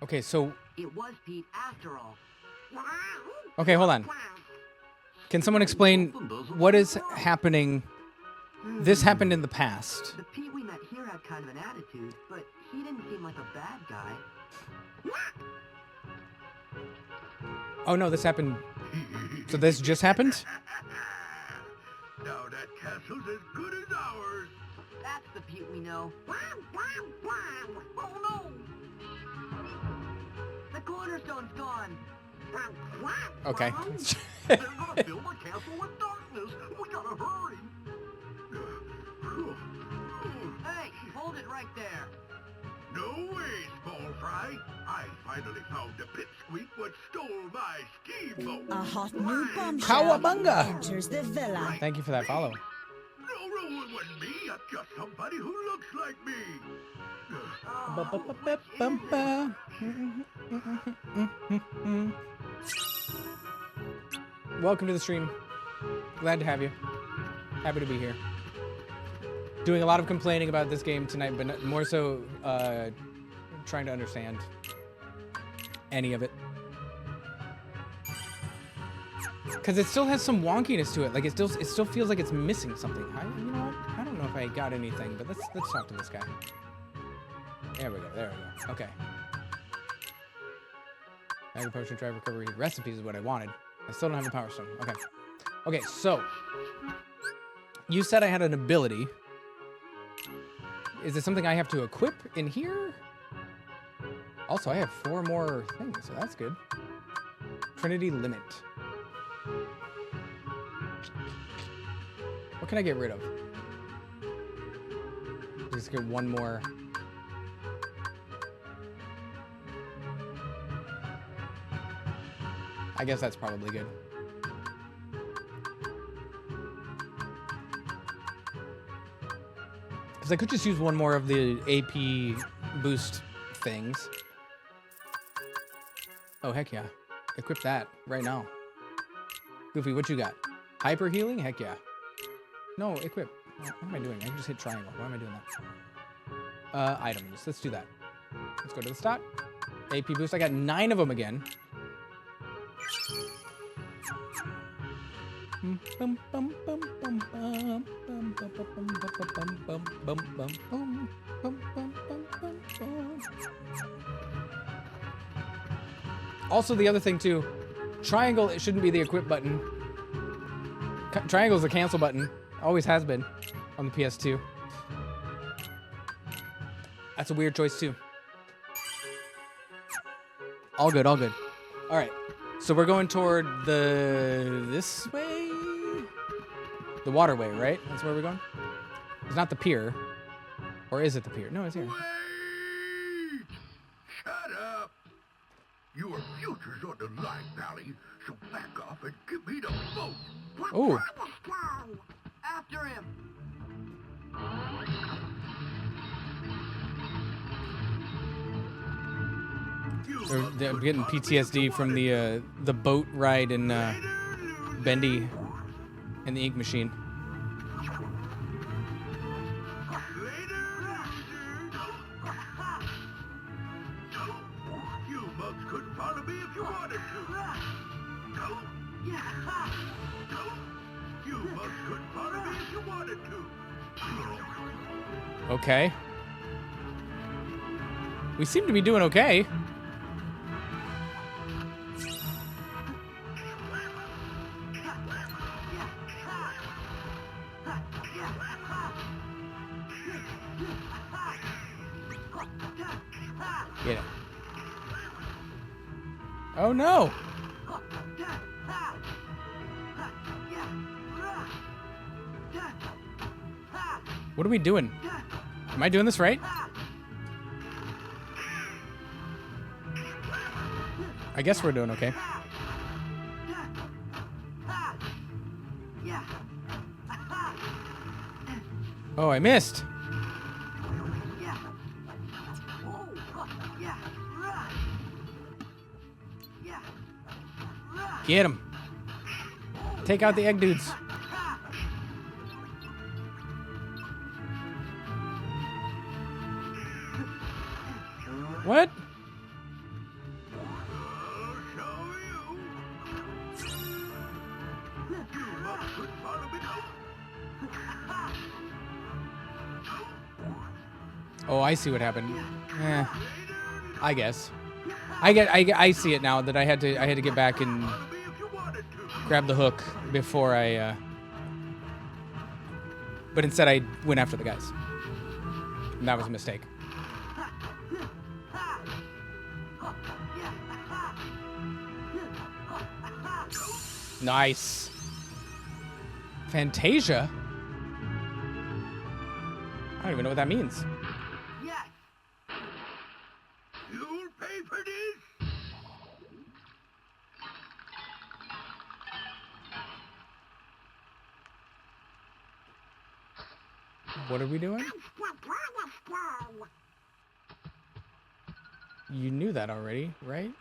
Okay, so... It was Pete after all. Okay, hold on. Can someone explain what is happening? This happened in the past. The Pete we met here had kind of an attitude, but he didn't seem like a bad guy. Oh no, this happened... So this just happened? Now that castle's as good as ours. That's the Pete we know. Oh no! The cornerstone's gone. Okay. They're gonna fill the castle with darkness. We gotta hurry. Hey, hold it right there. No way, Small Fry. I finally found the pipsqueak what stole my steamboat. A hot new bombshell Cowabunga! enters the villa. Thank you for that follow. No, it wasn't me. I'm just somebody who looks like me. Welcome to the stream. Glad to have you. Happy to be here. Doing a lot of complaining about this game tonight, but more so trying to understand any of it. Because it still has some wonkiness to it. Like it still feels like it's missing something. You know what? I don't know if I got anything, but let's talk to this guy. There we go. There we go. Okay. Agri potion, drive recovery recipes is what I wanted. I still don't have the power stone. Okay. Okay, so you said I had an ability. Is it something I have to equip in here? Also, I have 4 more things, so that's good. Trinity Limit. What can I get rid of? Just get 1 more. I guess that's probably good. Because I could just use 1 more of the AP boost things. Oh, heck yeah. Equip that right now. Goofy, what you got? Hyper healing? Heck yeah. No, equip. What am I doing? I can just hit triangle. Why am I doing that? Items. Let's do that. Let's go to the stock. AP boost. I got 9 of them again. Also, the other thing too, triangle, it shouldn't be the equip button. Triangle is the cancel button. Always has been on the PS2. That's a weird choice too. All good, all good. All right. So we're going toward this way? The waterway, right? That's where we're going? It's not the pier. Or is it the pier? No, it's here. Wait! Shut up! Your future's on the line, Valley, so back off and give me the boat. Ooh. After him. They're getting PTSD from the boat ride in Bendy and the Ink Machine. You bugs couldn't follow me if you wanted to. You bugs couldn't follow me if you wanted to. Okay. We seem to be doing okay. Get it. Oh no! What are we doing? Am I doing this right? I guess we're doing okay. Oh, I missed. Get him. Take out the egg dudes. What? Oh, I see what happened. I guess. I see it now that I had to get back and grab the hook before I but instead I went after the guys. And that was a mistake. Nice. Fantasia? I don't even know what that means. Yes. You'll pay for this? What are we doing? You knew that already, right?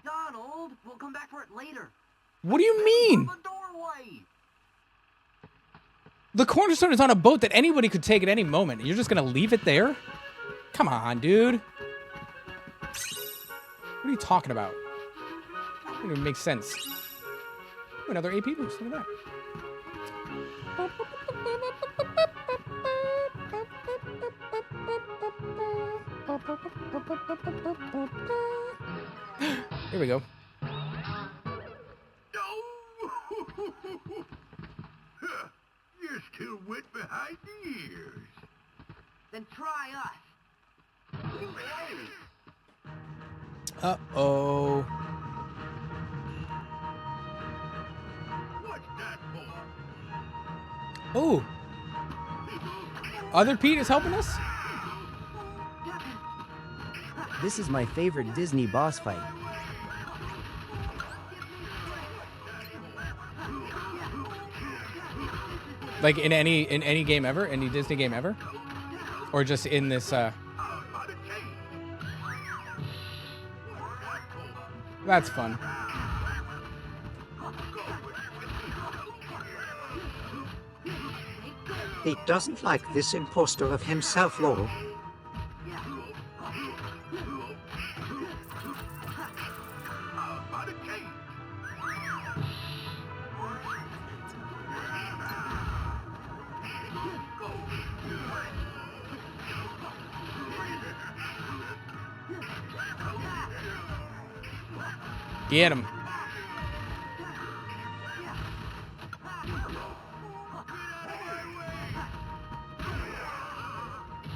Donald, we'll come back for it later. What do you mean? The doorway. The cornerstone is on a boat that anybody could take at any moment. You're just gonna leave it there? Come on, dude. What are you talking about? That doesn't even make sense. Ooh, another AP boost. Look at that. Here we go. No! You're still wet behind the ears. Then try us. Uh-oh. What's that for? Ooh. Other Pete is helping us? This is my favorite Disney boss fight. Like in any game ever? Any Disney game ever? Or just in this That's fun. He doesn't like this imposter of himself, lol. Get him.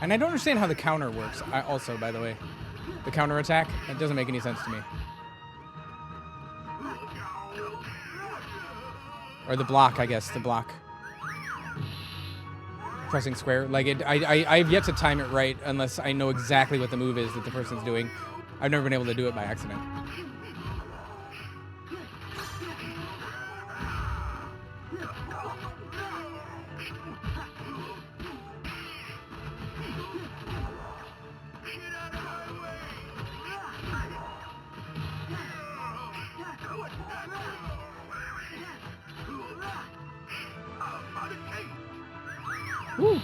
And I don't understand how the counter works. Also, by the way, the counter attack, it doesn't make any sense to me. Or the block, I guess, the block. Pressing square. Like, I've yet to time it right unless I know exactly what the move is that the person's doing. I've never been able to do it by accident. Woo.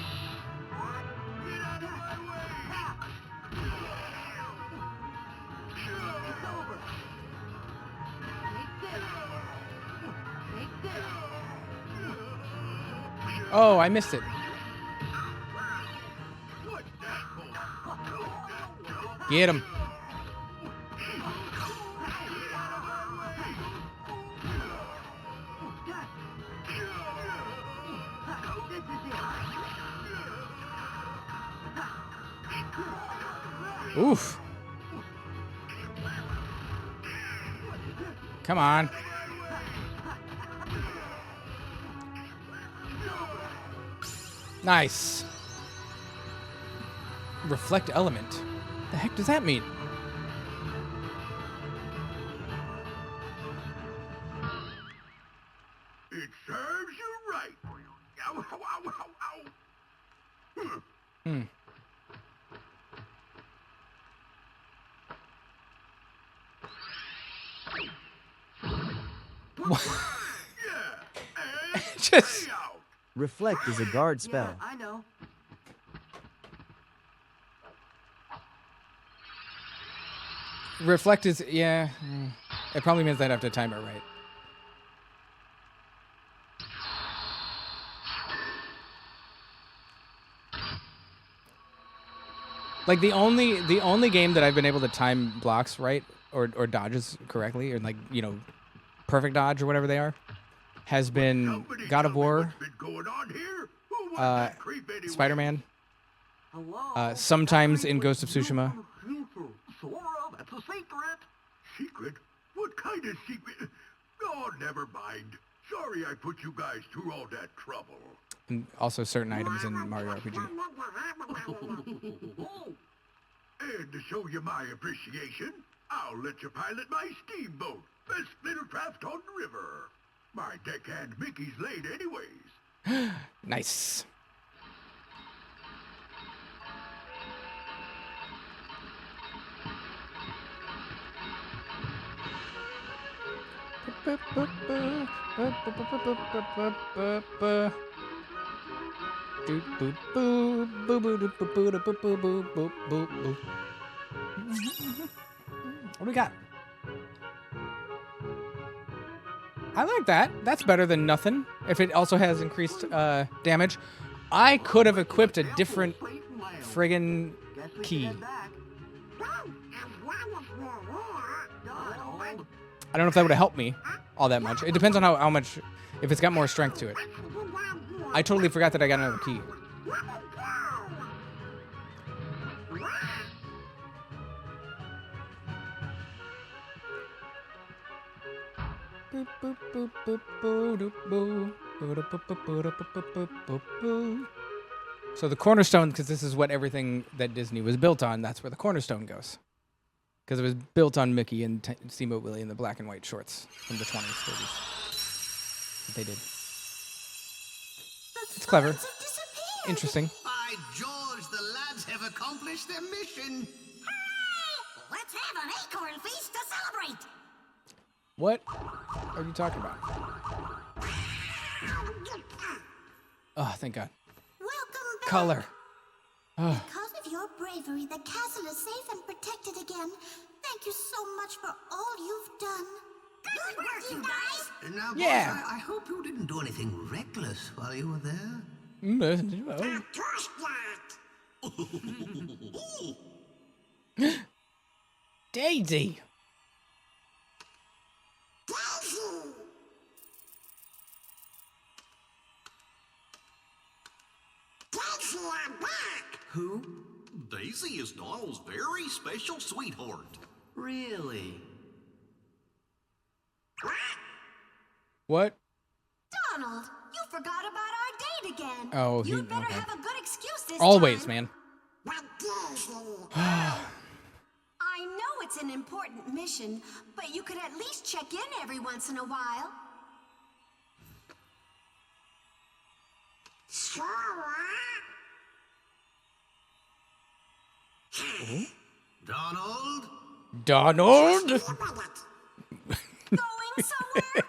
Oh, I missed it. Get him. Oof. Come on. Nice. Reflect element. The heck does that mean? It serves you right. Ow, ow, ow, ow, ow. Hmm. Just Reflect is a guard spell. Yeah, I know. reflect is yeah. It probably means I'd have to time it right. Like the only game that I've been able to time blocks right or dodges correctly or like, you know, perfect dodge or whatever they are has been Somebody God of tell me War, what's been going on here? Who was that creep anyway? Spider-Man, Hello? sometimes in Ghost of Tsushima. Sora, that's a secret. Secret? What kind of secret? Oh, never mind. Sorry I put you guys through all that trouble. And also certain items in Mario RPG. And to show you my appreciation, I'll let you pilot my steamboat, best little craft on the river. My deckhand Mickey's late anyways. Nice. What do we got? I like that. That's better than nothing. If it also has increased damage. I could have equipped a different friggin' key. I don't know if that would have helped me all that much. It depends on how much, if it's got more strength to it. I totally forgot that I got another key. So the cornerstone, because this is what everything that Disney was built on, that's where the cornerstone goes. Because it was built on Mickey and Steamboat Willie in the black and white shorts from the 20s, 30s. That they did. It's clever. Interesting. By George, the lads have accomplished their mission. Let's have an acorn feast to celebrate. What are you talking about? Oh, thank God. Welcome back. Color. Oh. Because of your bravery, the castle is safe and protected again. Thank you so much for all you've done. Good work, you guys. Now, boys, Yeah. I hope you didn't do anything reckless while you were there. Daisy. Who? Daisy is Donald's very special sweetheart. Really? What? Donald, you forgot about our date again. Oh, You'd better okay. have a good excuse this Always, time. man. I know it's an important mission, but you could at least check in every once in a while. Donald? Donald? Going somewhere?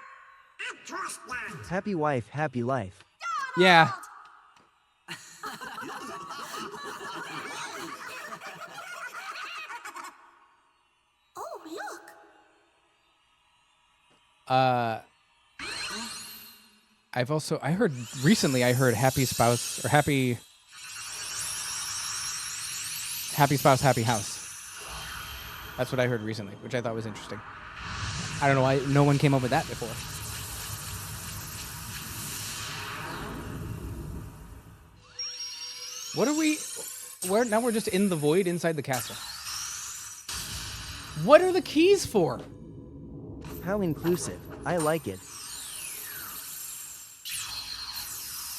Happy wife, happy life. Yeah. Oh, look. I heard recently happy spouse or happy spouse, happy house. That's what I heard recently, which I thought was interesting. I don't know why no one came up with that before. Now we're just in the void inside the castle. What are the keys for? How inclusive. I like it.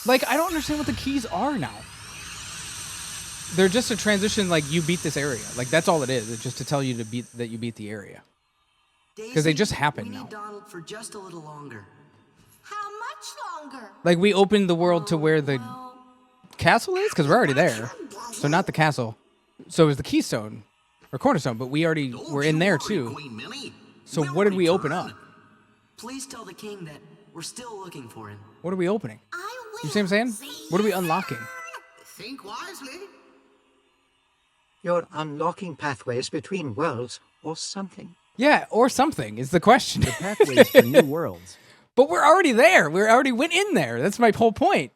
Like, I don't understand what the keys are now. They're just a transition, like, you beat this area. Like, that's all it is. It's just to tell you that you beat the area. Because they just happen we now. need Donald for just a little longer. How much longer? Like, we opened the world to where the castle is? Because we're already there. So not the castle. So it was the keystone, or cornerstone, but we already were in there, too. Queen Minnie. So We'll what did we open return. up? Please tell the king that we're still looking for him. What are we opening? I will. You see what I'm saying? What are we unlocking? Think wisely. You're unlocking pathways between worlds or something. Yeah, or something is the question. Pathways for new worlds. But we're already there. We already went in there. That's my whole point.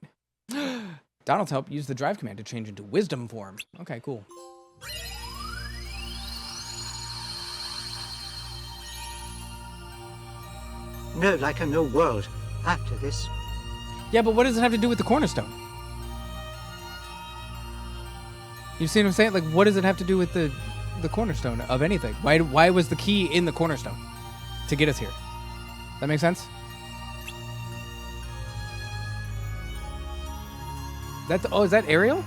Donald's help use the drive command to change into wisdom form. Okay, cool. No, like a new world. After this, Yeah, but what does it have to do with the cornerstone? You see what I'm saying? Like, what does it have to do with the cornerstone of anything? Why was the key in the cornerstone to get us here? That make sense? Is that Ariel?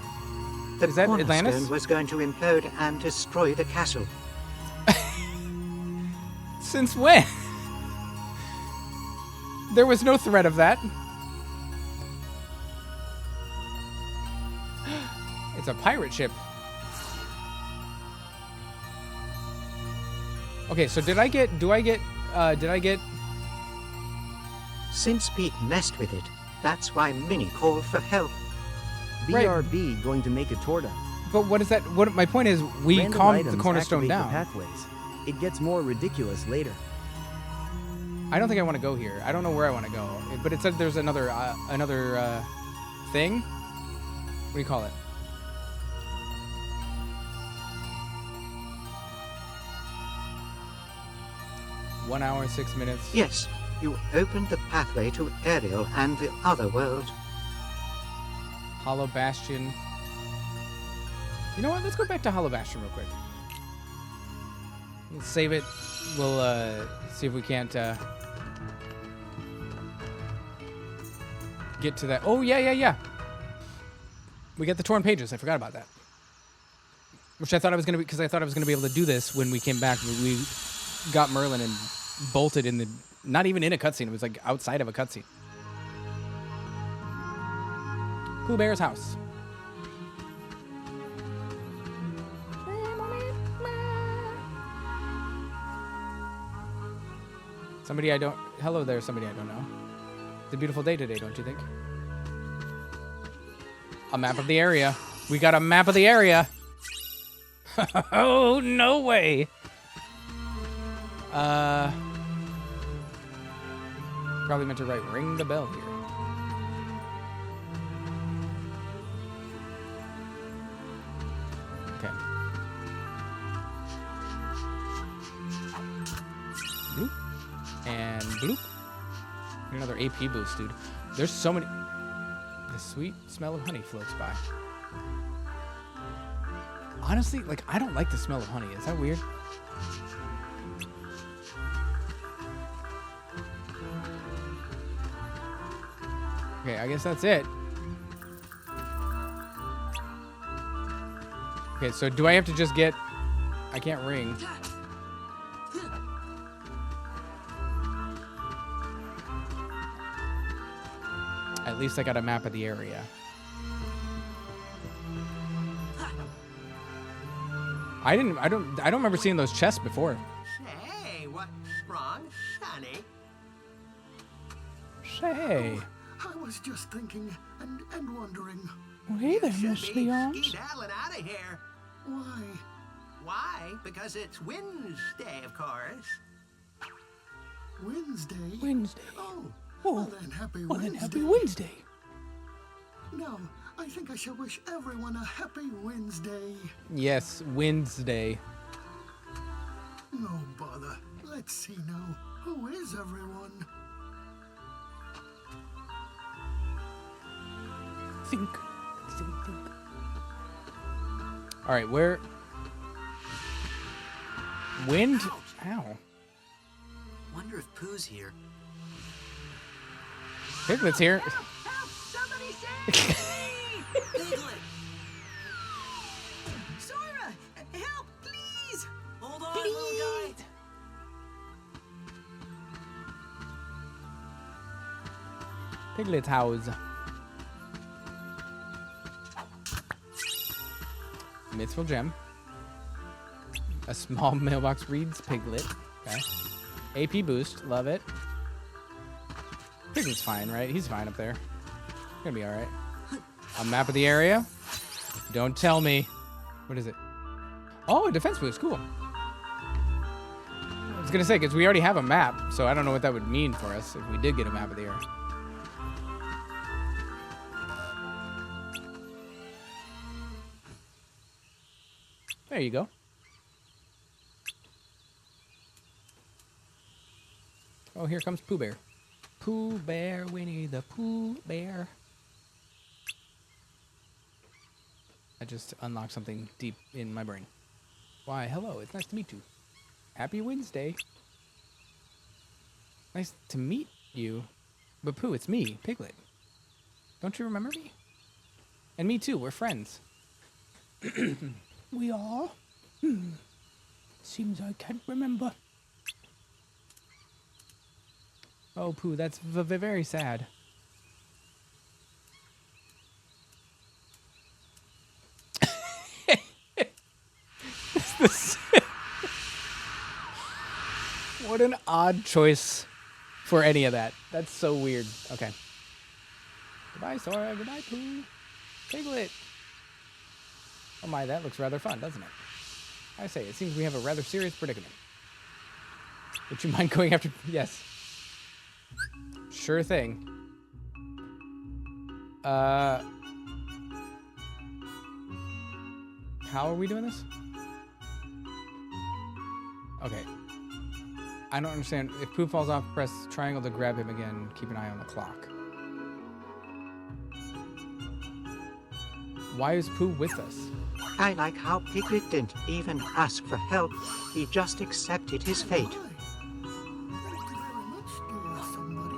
the Is that cornerstone Atlantis? was going to implode and destroy the castle. Since when? There was no threat of that. It's a pirate ship. Okay, so did I get Since Pete messed with it, that's why Minnie called for help. Right. BRB going to make a torta. but what is that? What my point is, we Random calmed the items cornerstone activate down. The pathways. It gets more ridiculous later. I don't think I want to go here. I don't know where I want to go. But it said there's another thing. What do you call it? One hour and 6 minutes. Yes, you opened the pathway to Ariel and the other world. Hollow Bastion. You know what? Let's go back to Hollow Bastion real quick. Let's save it. We'll see if we can't get to that. Oh, yeah. We got the torn pages. I forgot about that. Which I thought I was going to be, because I thought I was going to be able to do this when we came back. We got Merlin and bolted in the, not even in a cutscene. It was like outside of a cutscene. Pooh Bear's house. Somebody I don't... Hello there, somebody I don't know. It's a beautiful day today, don't you think? A map of the area. We got a map of the area. Oh, no way. Probably meant to write ring the bell here. Okay. Bloop. And bloop. Another AP boost, dude. There's so many... The sweet smell of honey floats by. Honestly, like, I don't like the smell of honey. Is that weird? Okay, I guess that's it. Okay, so do I have to just get... I can't ring. At least I got a map of the area. I don't remember seeing those chests before. Say, what's wrong, Sonny? Say. I was just thinking and wondering, Well, hey there, Should Miss be Leons. skedaddling out of here. why? Why? Because it's Wednesday, of course. Wednesday? Wednesday. Oh, Oh, well then happy well, Wednesday. then happy Wednesday. No, I think I shall wish everyone a happy Wednesday. Yes, Wednesday. No bother. Let's see now. Who is everyone? Think. All right, where? Wind? Ow. Wonder if Pooh's here. Piglet's here. Somebody save Piglet! Sora, help, please. Hold on, little guy. Piglet's house. Mythful gem. A small mailbox reads Piglet. Okay. AP boost. Love it. Piglet's fine, right? He's fine up there. Gonna be alright. A map of the area. Don't tell me. What is it? Oh, a defense boost. Cool. I was gonna say, because we already have a map, so I don't know what that would mean for us if we did get a map of the area. There you go. Oh, here comes Pooh Bear. Pooh Bear, Winnie the Pooh Bear. I just unlocked something deep in my brain. Why, hello, it's nice to meet you. Happy Wednesday. Nice to meet you. But Pooh, it's me, Piglet. Don't you remember me? And me too, we're friends. We are? Seems I can't remember. Oh, Pooh, that's very sad. What an odd choice for any of that. That's so weird. Okay. Goodbye, Sora. Goodbye, Pooh. Piglet. Oh my, that looks rather fun, doesn't it? I say, it seems we have a rather serious predicament. Would you mind going after... Yes. Sure thing. How are we doing this? Okay. I don't understand. If Pooh falls off, press triangle to grab him again. Keep an eye on the clock. Why is Pooh with us? I like how Piglet didn't even ask for help. He just accepted his fate. Thank you very much, dear somebody.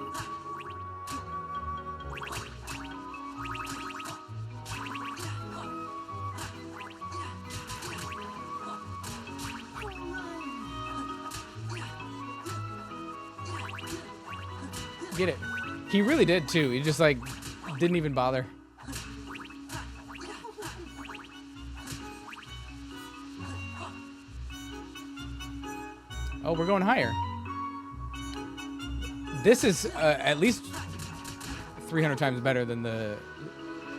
Get it. He really did too. He just like didn't even bother. Oh, we're going higher. This is at least 300 times better than the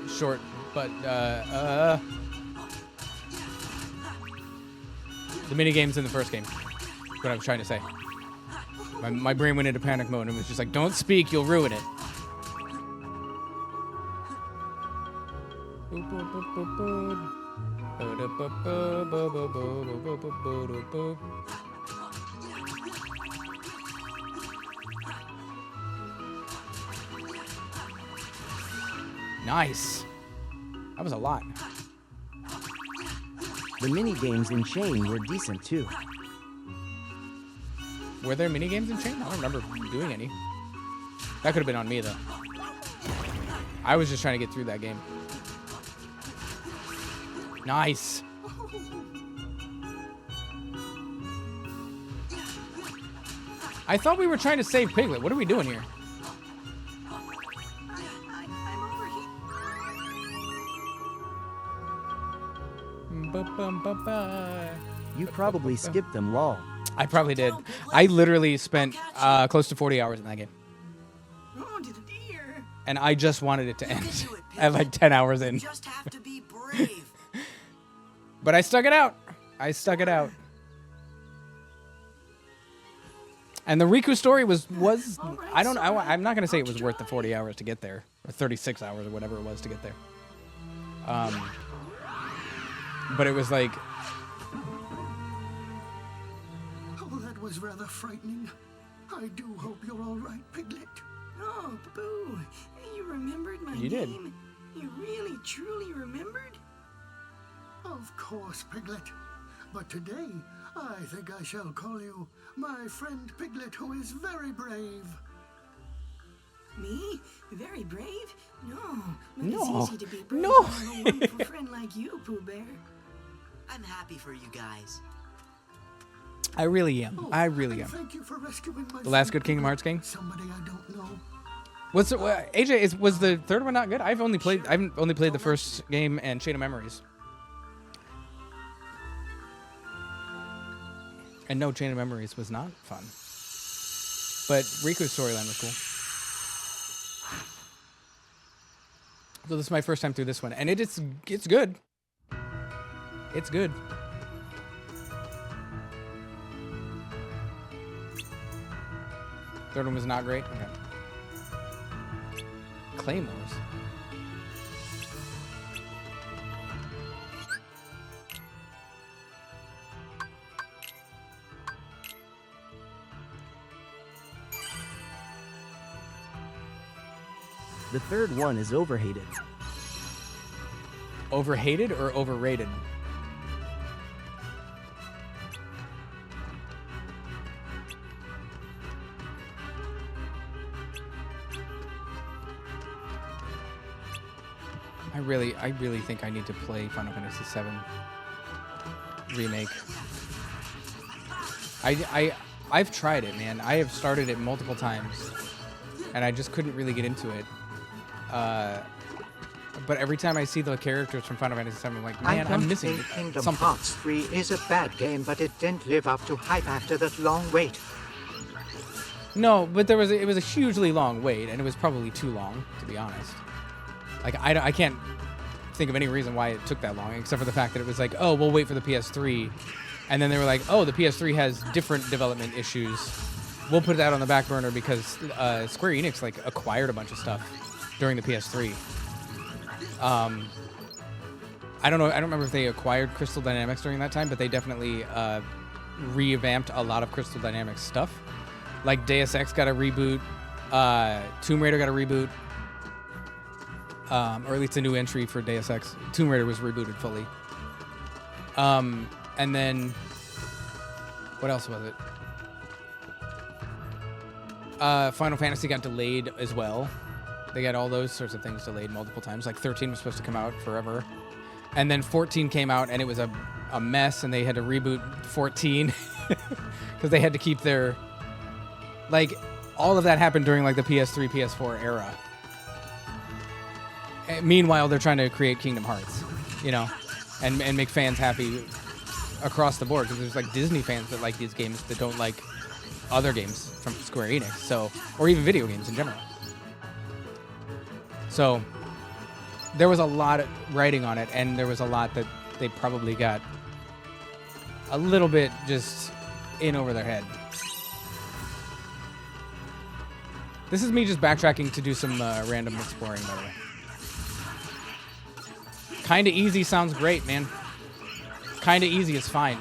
short, but the mini games in the first game. That's what I was trying to say. My brain went into panic mode and was just like, don't speak, you'll ruin it. Nice. That was a lot. The mini games in Chain were decent too. Were there mini games in Chain? I don't remember doing any. That could have been on me though. I was just trying to get through that game. Nice. I thought we were trying to save Piglet. What are we doing here? I'm over here. You probably skipped them, lol. I probably did. I literally spent close to 40 hours in that game. Oh, dear. And I just wanted it to You can end do it, at like 10 hours in. You just have to be brave. But I stuck it out. I stuck it out. And the Riku story was I don't know. I'm not going to say it was worth the 40 hours to get there. Or 36 hours or whatever it was to get there. But it was like... Oh, that was rather frightening. I do hope you're all right, Piglet. Oh, Boo. You remembered my You did. name? You really, truly remembered? Of course, Piglet. But today, I think I shall call you my friend Piglet, who is very brave. Me? Very brave? No. But No. it's easy to be brave No. when you have a wonderful friend like you, Pooh Bear. I'm happy for you guys. I really am. Oh, I really and am. Thank you for rescuing my The last friend good Kingdom Piglet, Hearts game? Somebody I don't know. What's it, AJ? Was the third one not good? I've only played the first game and Chain of Memories. And no, Chain of Memories was not fun. But Riku's storyline was cool. So this is my first time through this one, and it's good. It's good. Third one was not great. Okay. Claymores. The third one is overhated. Overhated or overrated? I really think I need to play Final Fantasy VII Remake. I've tried it, man. I have started it multiple times, and I just couldn't really get into it. But every time I see the characters from Final Fantasy VII, I'm like, man, I'm missing think Kingdom something. Hearts 3 is a bad game, but it didn't live up to hype after that long wait. No, but it was a hugely long wait, and it was probably too long, to be honest. Like, I can't think of any reason why it took that long, except for the fact that it was like, oh, we'll wait for the PS3. And then they were like, oh, the PS3 has different development issues. We'll put that on the back burner because Square Enix, like, acquired a bunch of stuff during the PS3. I don't know. I don't remember if they acquired Crystal Dynamics during that time, but they definitely revamped a lot of Crystal Dynamics stuff. Like Deus Ex got a reboot. Tomb Raider got a reboot. Or at least a new entry for Deus Ex. Tomb Raider was rebooted fully. And then, what else was it? Final Fantasy got delayed as well. They got all those sorts of things delayed multiple times. Like 13 was supposed to come out forever. And then 14 came out and it was a mess and they had to reboot 14 because they had to keep their... Like, all of that happened during like the PS3, PS4 era. And meanwhile, they're trying to create Kingdom Hearts, you know, and make fans happy across the board because there's like Disney fans that like these games that don't like other games from Square Enix, so, or even video games in general. So there was a lot of writing on it, and there was a lot that they probably got a little bit just in over their head. This is me just backtracking to do some random exploring, by the way. Kinda easy sounds great, man. Kinda easy is fine.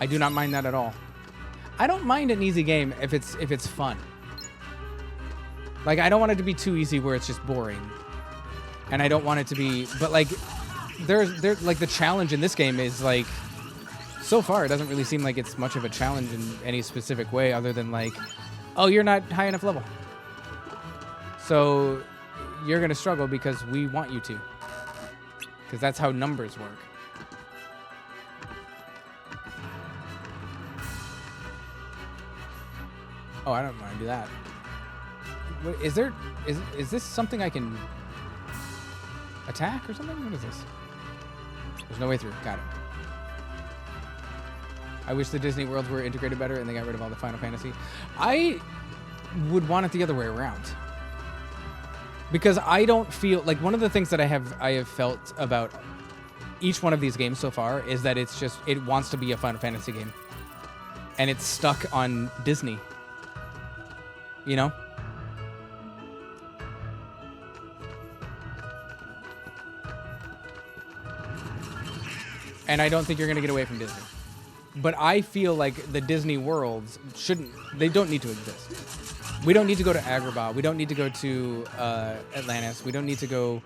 I do not mind that at all. I don't mind an easy game if it's fun. Like, I don't want it to be too easy where it's just boring. And I don't want it to be... But, like, there's like, the challenge in this game is, like... So far, it doesn't really seem like it's much of a challenge in any specific way other than, like... Oh, you're not high enough level. So, you're going to struggle because we want you to. Because that's how numbers work. Oh, I don't want to do that. Wait, is this something I can attack or something? What is this? There's no way through. Got it. I wish the Disney worlds were integrated better and they got rid of all the Final Fantasy. I would want it the other way around. Because I don't feel like one of the things that I have felt about each one of these games so far is that it's just, it wants to be a Final Fantasy game. And it's stuck on Disney. You know? And I don't think you're going to get away from Disney. But I feel like the Disney worlds they don't need to exist. We don't need to go to Agrabah. We don't need to go to Atlantis. We don't need to go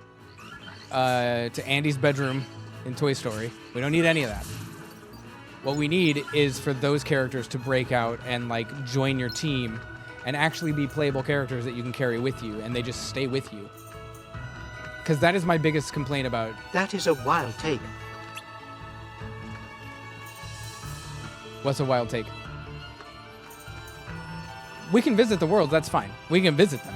to Andy's bedroom in Toy Story. We don't need any of that. What we need is for those characters to break out and like join your team and actually be playable characters that you can carry with you and they just stay with you. Because that is my biggest complaint about... That is a wild take. What's a wild take? We can visit the world, that's fine. We can visit them.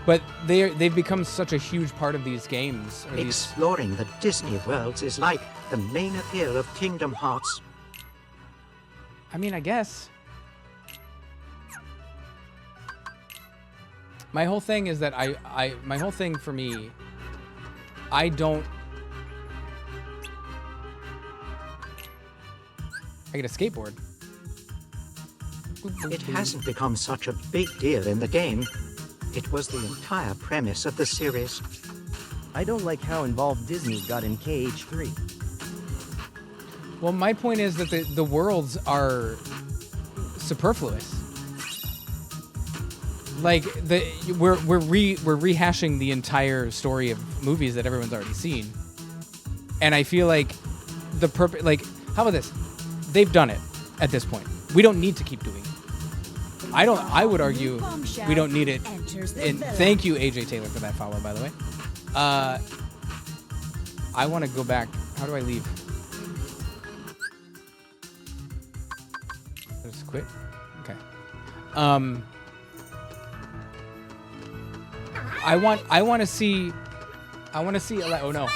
But they've become such a huge part of these games. Exploring the Disney worlds is like the main appeal of Kingdom Hearts. I mean, I guess. My whole thing is that my whole thing for me, I don't... I get a skateboard. It hasn't become such a big deal in the game. It was the entire premise of the series. I don't like how involved Disney got in KH3. Well, my point is that the worlds are superfluous. Like we're rehashing the entire story of movies that everyone's already seen, and I feel like like, how about this? They've done it at this point. We don't need to keep doing it. I would argue we don't need it. And thank you, AJ Taylor, for that follow, by the way. I want to go back. How do I leave? Just quit. Okay. I want to see. Oh no.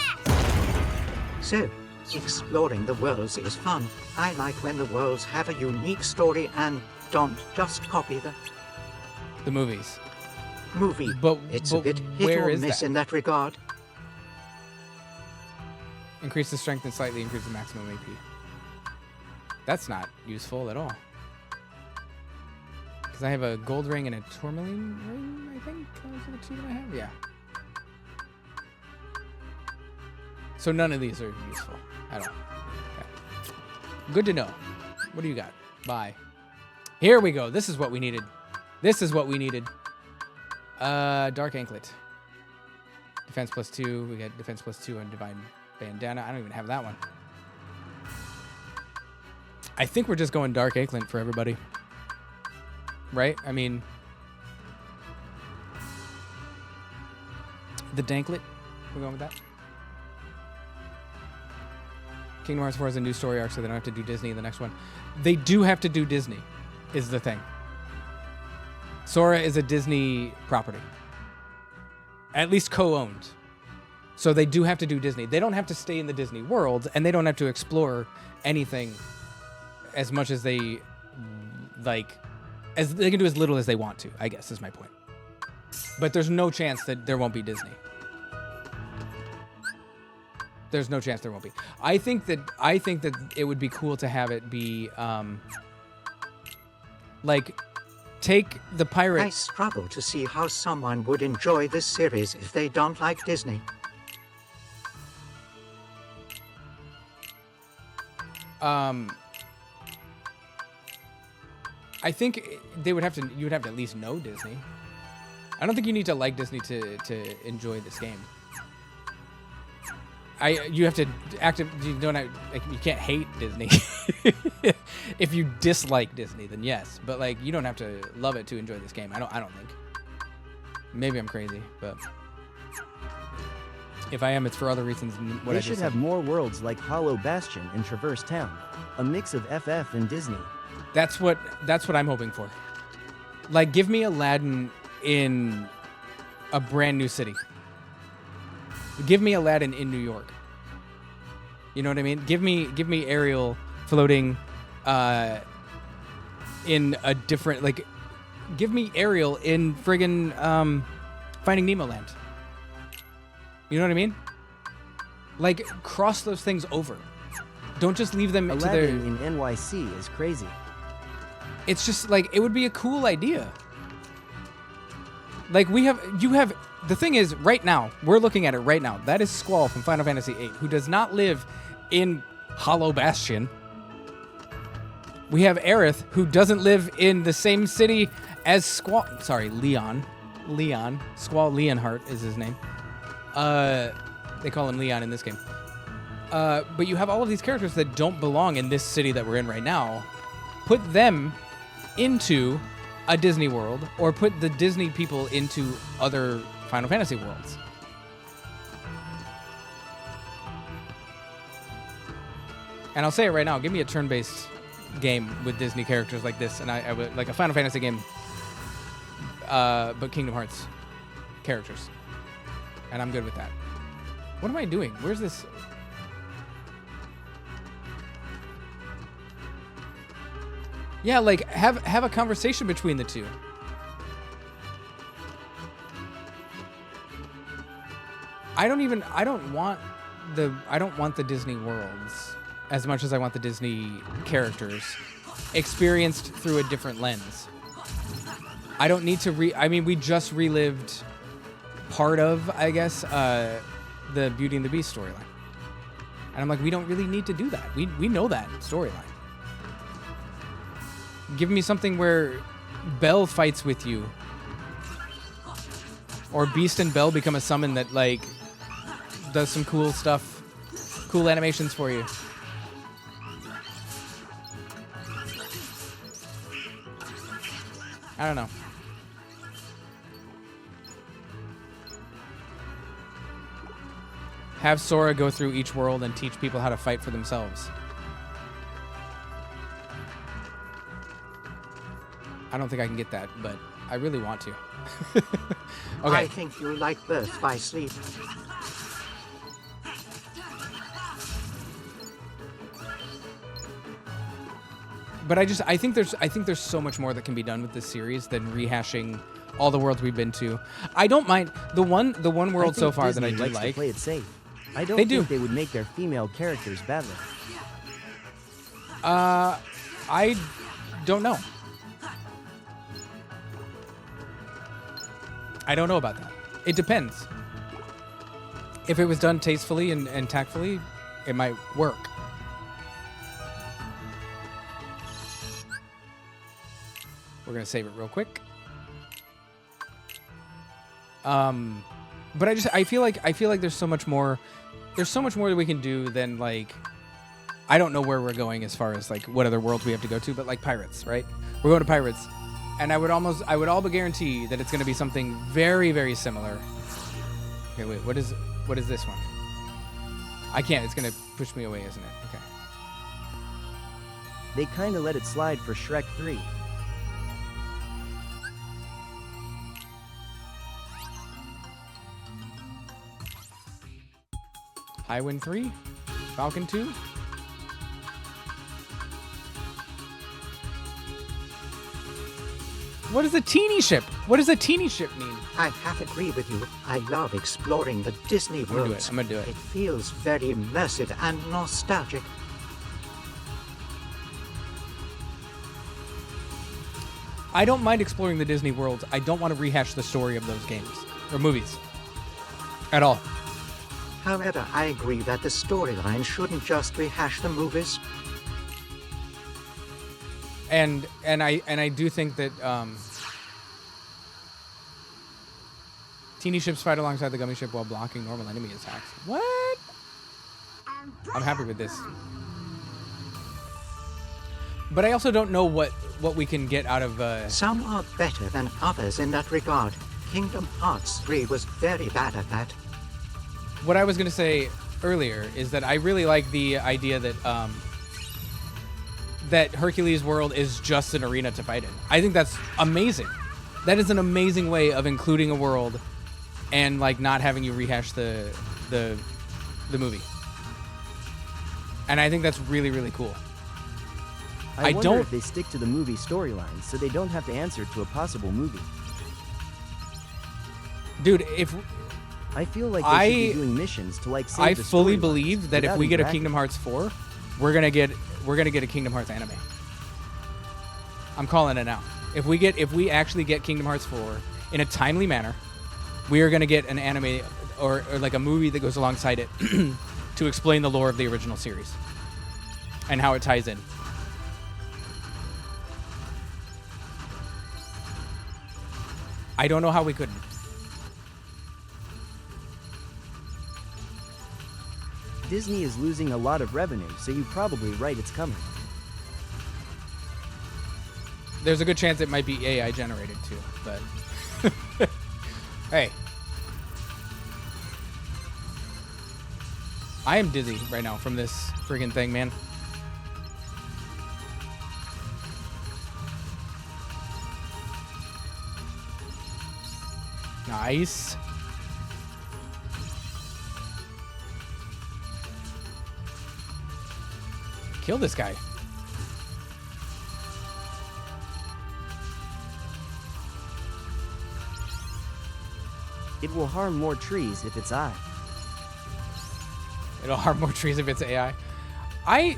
So, exploring the worlds is fun. I like when the worlds have a unique story and don't just copy the movies. Movie. But it's a bit hit where or is miss that? in that regard. Increase the strength and slightly increase the maximum AP. That's not useful at all. Because I have a gold ring and a tourmaline ring, I think. Those are the two that I have. Yeah. So none of these are useful at all. Okay. Good to know. What do you got? Bye. Here we go. This is what we needed. This is what we needed. Dark Anklet. Defense +2. We got defense +2 on Divine Bandana. I don't even have that one. I think we're just going Dark Anklet for everybody. Right? I mean, the Danklet. We're going with that. Kingdom Hearts 4 is a new story arc, so they don't have to do Disney in the next one. They do have to do Disney, is the thing. Sora is a Disney property. At least co-owned. So they do have to do Disney. They don't have to stay in the Disney world, and they don't have to explore anything as much as they like. As they can do as little as they want to, I guess, is my point. But there's no chance that there won't be Disney. There's no chance there won't be. I think that it would be cool to have it be like take the pirate. I struggle to see how someone would enjoy this series if they don't like Disney. I think they would have to. You would have to at least know Disney. I don't think you need to like Disney to enjoy this game. You have to you can't hate Disney. If you dislike Disney, then yes, but like you don't have to love it to enjoy this game. I don't think. Maybe I'm crazy, but if I am, it's for other reasons than what I They just should said. have more worlds like Hollow Bastion and Traverse Town, a mix of FF and Disney. That's what I'm hoping for. Like, give me Aladdin in a brand new city. Give me Aladdin in New York. You know what I mean? Give me Ariel floating in a different, like, give me Ariel in friggin' Finding Nemo Land. You know what I mean? Like, cross those things over. Don't just leave them to their... Aladdin in NYC is crazy. It's just like, it would be a cool idea. Like the thing is, right now, we're looking at it right now. That is Squall from Final Fantasy VIII, who does not live in Hollow Bastion. We have Aerith, who doesn't live in the same city as Squall. Sorry, Leon. Squall Leonhart is his name. They call him Leon in this game. But you have all of these characters that don't belong in this city that we're in right now. Put them into a Disney world, or put the Disney people into other Final Fantasy worlds. And I'll say it right now, give me a turn-based game with Disney characters like this, and I would like a Final Fantasy game, but Kingdom Hearts characters. And I'm good with that. What am I doing? Where's this? Yeah, like have a conversation between the two. I don't want the Disney worlds as much as I want the Disney characters experienced through a different lens. I don't need to we just relived part of, I guess, the Beauty and the Beast storyline. And I'm like, we don't really need to do that. We know that storyline. Give me something where Belle fights with you Or Beast and Belle become a summon that like does some cool stuff, cool animations for you. I don't know. Have Sora go through each world and teach people how to fight for themselves. I don't think I can get that, but I really want to. Okay. I think you like Birth by Sleep. But I think there's so much more that can be done with this series than rehashing all the worlds we've been to. I don't mind the one world so far that I do likes like. to play it safe. I don't They think do. they would make their female characters better. I don't know. I don't know about that. It depends. If it was done tastefully and tactfully, it might work. We're gonna save it real quick. But I feel like there's so much more. There's so much more that we can do than like. I don't know where we're going as far as like what other worlds we have to go to, but like Pirates, right? We're going to Pirates, and I would all but guarantee that it's gonna be something very, very similar. Okay, wait, what is this one? I can't. It's gonna push me away, isn't it? Okay. They kinda let it slide for Shrek 3. Highwind 3, Falcon 2. What is a teeny ship? What does a teeny ship mean? I half agree with you. I love exploring the Disney gonna do it. worlds. I'm gonna do it. It feels very immersive and nostalgic. I don't mind exploring the Disney worlds. I don't want to rehash the story of those games or movies at all. However, I agree that the storyline shouldn't just rehash the movies. And I do think that teeny ships fight alongside the gummy ship while blocking normal enemy attacks. What? I'm happy with this. But I also don't know what we can get out of. Some are better than others in that regard. Kingdom Hearts 3 was very bad at that. What I was going to say earlier is that I really like the idea that that Hercules World is just an arena to fight in. I think that's amazing. That is an amazing way of including a world and like not having you rehash the movie. And I think that's really, really cool. I wonder don't if they stick to the movie storyline so they don't have to answer to a possible movie. Dude, if I feel like they should be doing missions to like save I the fully storylines believe that if without we get a interacting. Kingdom Hearts 4, we're gonna get a Kingdom Hearts anime. I'm calling it now. If we actually get Kingdom Hearts 4 in a timely manner, we are gonna get an anime or like a movie that goes alongside it to explain the lore of the original series and how it ties in. I don't know how we couldn't. Disney is losing a lot of revenue, so you're probably right it's coming. There's a good chance it might be AI generated too, but hey. I am dizzy right now from this friggin' thing, man. Nice. Kill this guy. It will harm more trees if it's I. It'll harm more trees if it's AI. I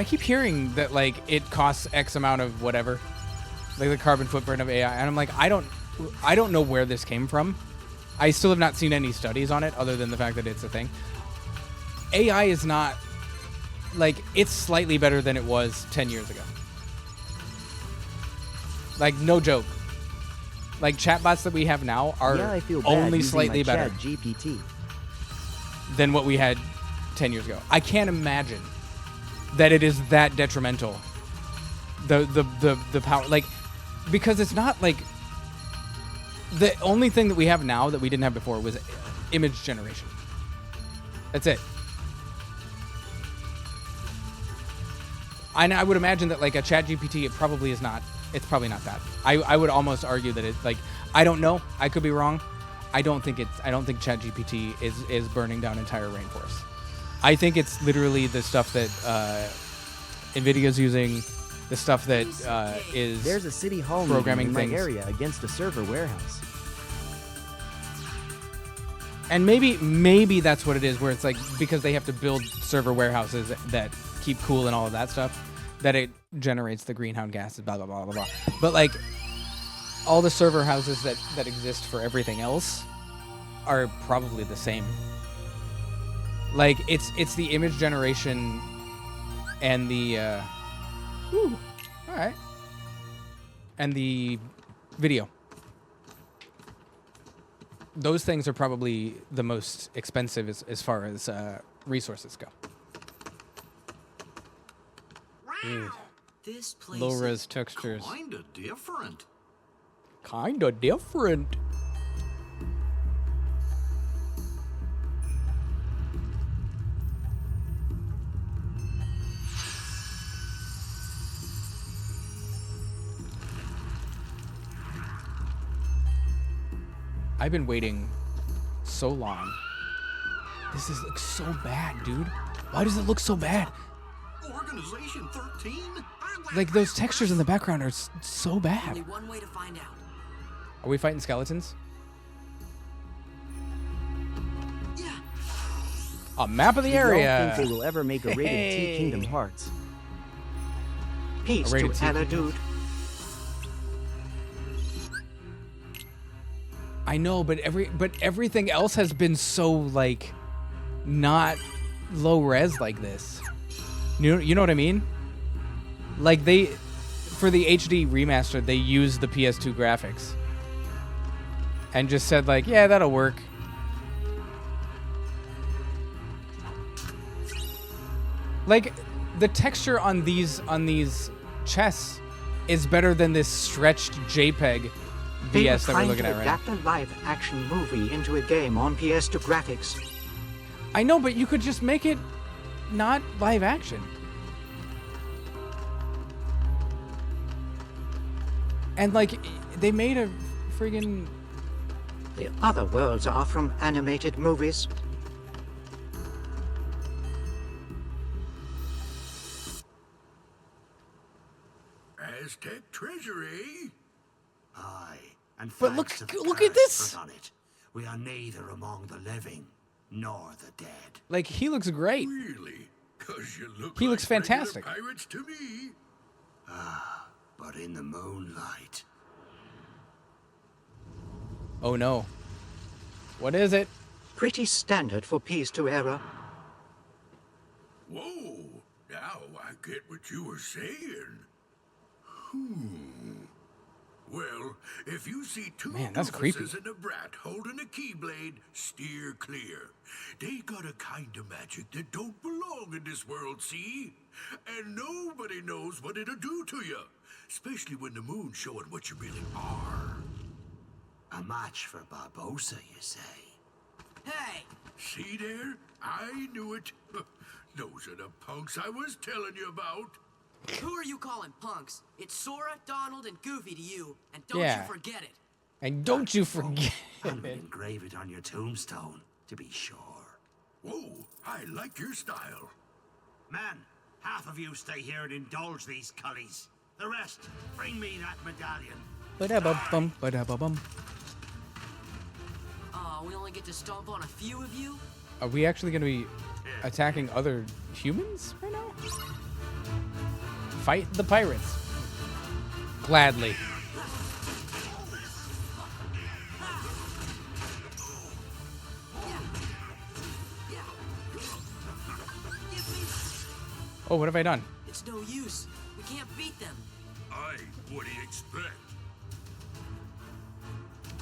keep hearing that like it costs X amount of whatever, like the carbon footprint of AI, and I'm like, I don't know where this came from. I still have not seen any studies on it other than the fact that it's a thing. AI is not like, it's slightly better than it was 10 years ago. Like, no joke. Like chatbots that we have now are Yeah, I feel bad only using slightly my better Chat GPT. than what we had 10 years ago. I can't imagine that it is that detrimental. The power, like, because it's not like the only thing that we have now that we didn't have before was image generation. That's it. I would imagine that like a chat GPT, it probably is not. It's probably not that. I would almost argue that it's like, I don't know. I could be wrong. I don't think chat GPT is burning down entire rainforests. I think it's literally the stuff that NVIDIA's using, the stuff that is There's a city hall programming meeting in my things. area against a server warehouse. And maybe that's what it is, where it's like because they have to build server warehouses that keep cool and all of that stuff, that it generates the greenhouse gases, blah, blah, blah, blah, blah. But like all the server houses that exist for everything else are probably the same. Like it's the image generation and the all right. And the video. Those things are probably the most expensive as far as resources go. Dude, This place. low res textures. Kinda different. Kinda different. I've been waiting so long. This looks so bad, dude. Why does it look so bad? Organization 13? Like those textures in the background are so bad. Only one way to find out. Are we fighting skeletons? Yeah. A map of the Do y'all area. think they will ever make a rated Hey. T Kingdom Hearts? Peace A to rated T. Ella, dude. I know, but everything else has been so like not low res like this. You know what I mean? Like they, for the HD remaster, they used the PS2 graphics and just said like, yeah, that'll work. Like the texture on these chests is better than this stretched JPEG They were BS that we're trying looking to at right now. adapt a live-action movie into a game on PS2 graphics. I know, but you could just make it not live action. And like, they made a friggin' The other worlds are from animated movies. Aztec treasury? Aye, and But thanks to the look at curse this! put on it, we are neither among the living nor the dead. like he looks great. Really? 'Cause you look He like looks regular fantastic. pirates to me. But in the moonlight, Oh no. What is it? Pretty standard for PS2 era. Whoa, now I get what you were saying. Well, if you see two Man, that's creepy. doofuses and a brat holding a keyblade, steer clear. They got a kind of magic that don't belong in this world, see? And nobody knows what it'll do to you, especially when the moon's showing what you really are. a match for Barbosa, you say? Hey, See there? I knew it. Those are the punks I was telling you about. who are you calling punks? It's Sora, Donald, and Goofy to you, and don't Yeah. you forget it. And don't you forget And we'll it. engrave it on your tombstone, to be sure. Whoa, I like your style. Man, half of you stay here and indulge these cullies. The rest, bring me that medallion. Ba-da-ba-bum, ba-da-ba-bum. We only get to stomp on a few of you? Are we actually going to be attacking other humans right now? Fight the pirates. Gladly. Oh, what have I done? It's no use. We can't beat them. What do you expect?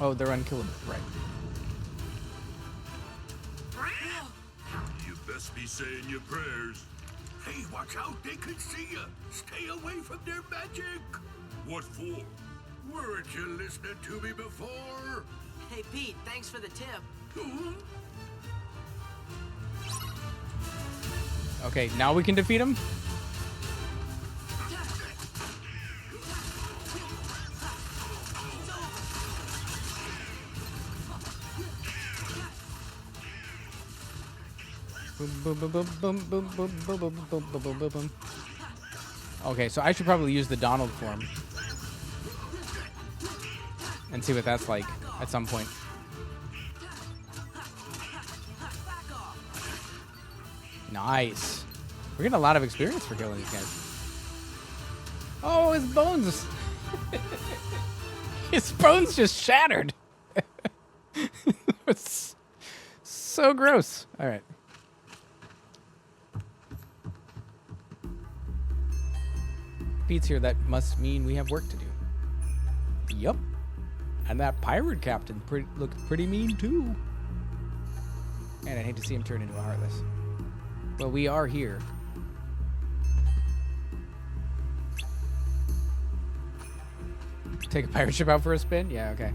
Oh, they're unkillable. Right. You best be saying your prayers. Hey, watch out. They can see you. Stay away from their magic. What for? Weren't you listening to me before? Hey, Pete, thanks for the tip. Okay, now we can defeat him? Boom, boom, boom, boom, boom, boom, boom, boom, boom, boom, boom, boom, boom, boom. Okay, so I should probably use the Donald form and see what that's like at some point. Nice. We're getting a lot of experience for killing these guys. Oh, his bones. His bones just shattered. It's so gross. All right. Pete's here. That must mean we have work to do. Yup. And that pirate captain looked pretty mean too. And I'd hate to see him turn into a Heartless. Well, we are here. Take a pirate ship out for a spin? Yeah, okay.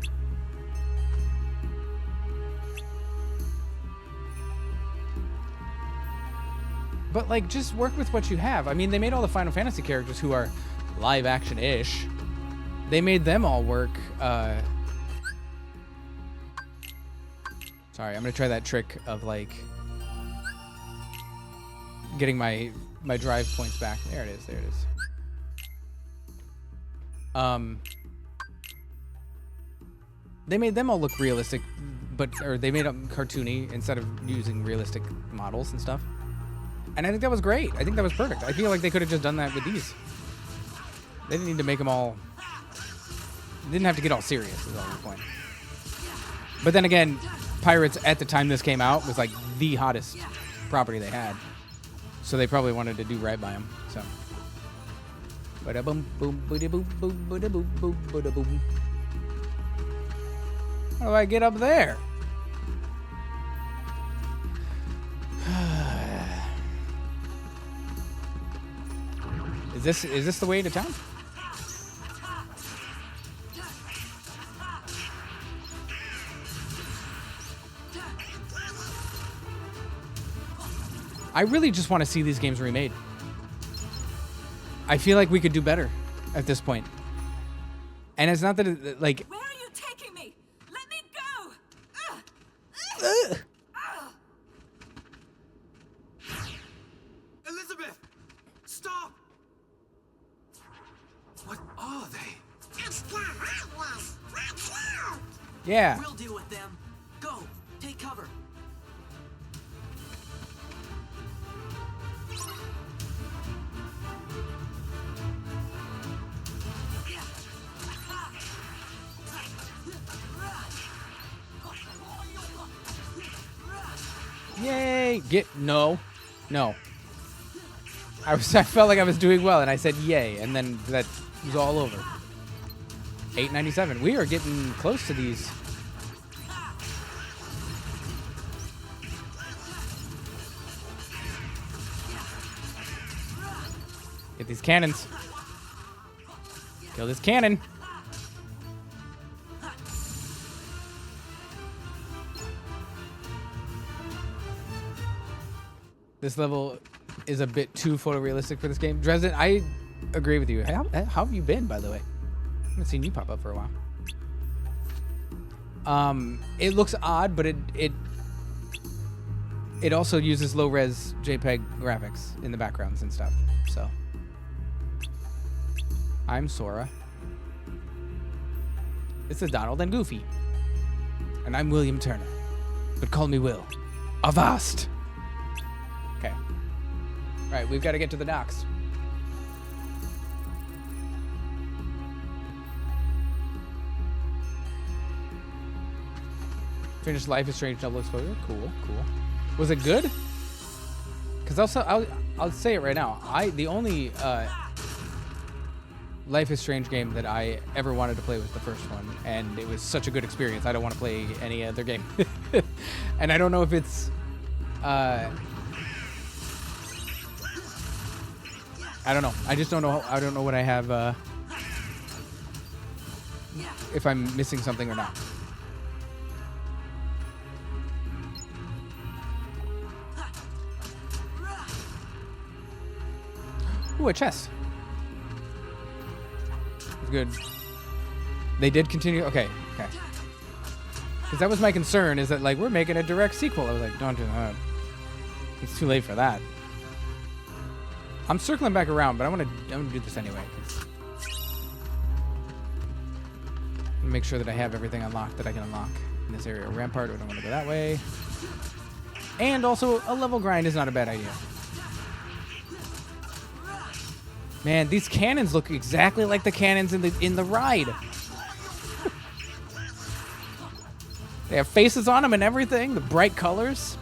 But, like, just work with what you have. I mean, they made all the Final Fantasy characters who are live action-ish. They made them all work. Sorry, I'm gonna try that trick of, like, getting my drive points back. There it is. There it is. They made them all look realistic, or they made them cartoony instead of using realistic models and stuff. And I think that was great. I think that was perfect. I feel like they could have just done that with these. They didn't need to make them all... They didn't have to get all serious, is all the point. But then again, Pirates at the time this came out was like the hottest property they had. So they probably wanted to do right by them. So. Bada boom boom bada boom boom bada boom boom bada boom. How do I get up there? Is this the way to town? I really just want to see these games remade. I feel like we could do better at this point. And it's not that it, like... Where are you taking me? Let me go! Elizabeth! Stop! What are they? It's the Heartless! Watch out! Yeah. We'll deal with them. Go, take cover. Yay! No. I felt like I was doing well, and I said yay, and then that was all over. 897. We are getting close to these. Get these cannons. Kill this cannon. This level is a bit too photorealistic for this game. Dresden, I agree with you. How have you been, by the way? I haven't seen you pop up for a while. It looks odd, but it also uses low-res JPEG graphics in the backgrounds and stuff. So, I'm Sora. This is Donald and Goofy. And I'm William Turner. But call me Will. Avast! Okay. Alright, we've got to get to the docks. Finished Life is Strange double exposure. Cool. Was it good? Because I'll say it right now. The only Life is Strange game that I ever wanted to play was the first one, and it was such a good experience. I don't want to play any other game. And I don't know if it's I don't know. I just don't know. I don't know what I have if I'm missing something or not. Ooh, a chest. Good. They did continue. Okay. Because that was my concern, is that, like, we're making a direct sequel. I was like, don't do that. It's too late for that. I'm circling back around, but I'm gonna do this anyway. Make sure that I have everything unlocked that I can unlock in this area. Rampart, we don't want to go that way. And also, a level grind is not a bad idea. Man, these cannons look exactly like the cannons in the ride. They have faces on them and everything. The bright colors.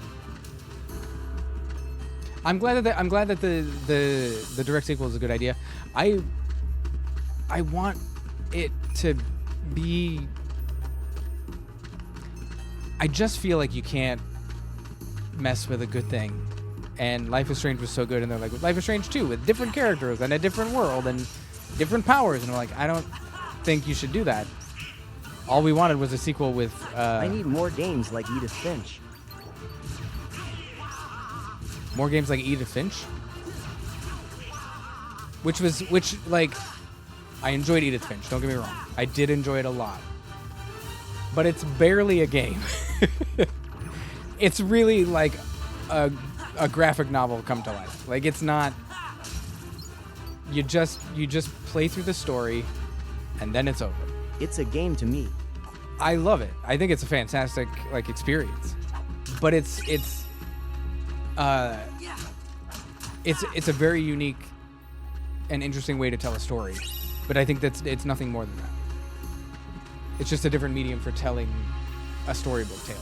I'm glad that the direct sequel is a good idea. I want it to be. I just feel like you can't mess with a good thing. And Life is Strange was so good, and they're like, Life is Strange 2 with different characters and a different world and different powers, and we're like, I don't think you should do that. All we wanted was a sequel with. I need more games like Edith Finch. More games like Edith Finch, which I enjoyed Edith Finch. Don't get me wrong, I did enjoy it a lot, but it's barely a game. It's really like a graphic novel come to life. Like, it's not. You just play through the story, and then it's over. It's a game to me. I love it. I think it's a fantastic experience, but it's a very unique and interesting way to tell a story. But I think it's nothing more than that. It's just a different medium for telling a storybook tale.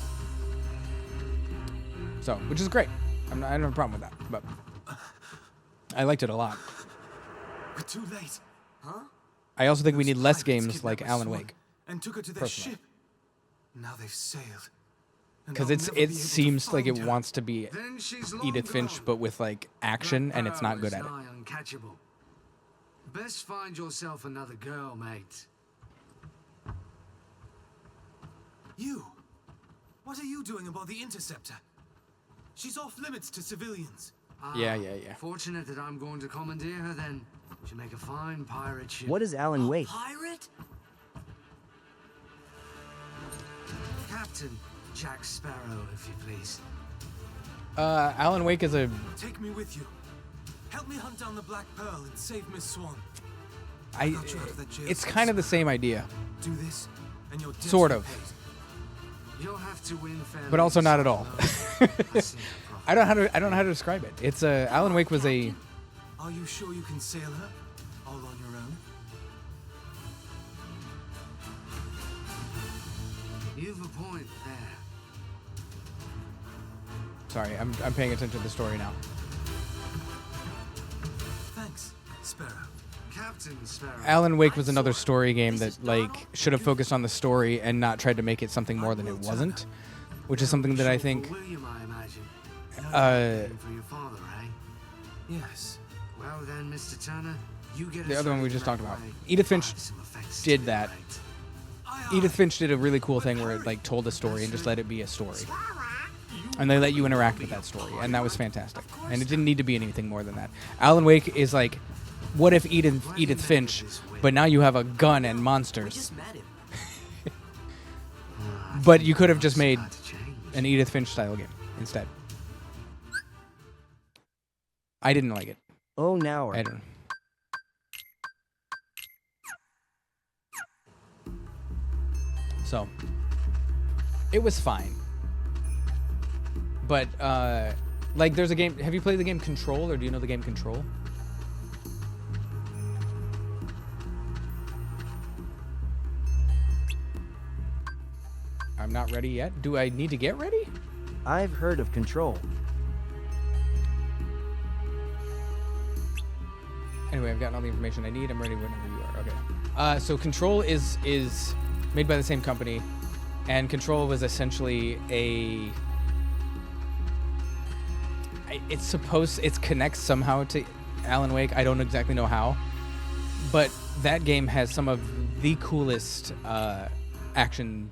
So, which is great. I don't have a problem with that, but I liked it a lot. We're too late. Huh? I also think we need less games like Alan Wake. And took her to their ship. Now they've sailed. Because it seems like it wants to be Edith Finch, but with like action, and it's not good at it. Uncatchable. Best find yourself another girl, mate. You? What are you doing about the Interceptor? She's off limits to civilians. Yeah. Fortunate that I'm going to commandeer her then. She'll make a fine pirate ship. What is Alan Wake? Pirate? Captain Jack Sparrow, if you please. Alan Wake is a. Take me with you. Help me hunt down the Black Pearl and save Miss Swan. It's kind of the same idea. Do this, and you're sort of. You'll have to win fairly, but also not at all. I don't know how to describe it. It's Alan Wake was a. Are you sure you can sail her all on your own? You've a point there. Sorry, I'm paying attention to the story now. Thanks, Sparrow. Captain Sparrow. Alan Wake was another story game that should have focused on the story and not tried to make it something more than it wasn't, which is something that I think. William, I imagine. For your father, eh? Yes. Well then, Mr. Turner, you get the other one we just talked about. Edith Finch did that. Edith Finch did a really cool thing where it told a story and just let it be a story. And they let you interact with that story, and that was fantastic. And it didn't need to be anything more than that. Alan Wake is like, what if Edith Finch, but now you have a gun and monsters. But you could have just made an Edith Finch style game instead. I didn't like it. Oh, now. I don't know. So, it was fine. But, there's a game. Have you played the game Control, or do you know the game Control? I'm not ready yet. Do I need to get ready? I've heard of Control. Anyway, I've gotten all the information I need. I'm ready whenever you are. Okay. So Control is made by the same company, and Control was essentially it connects somehow to Alan Wake. I don't exactly know how, but that game has some of the coolest action,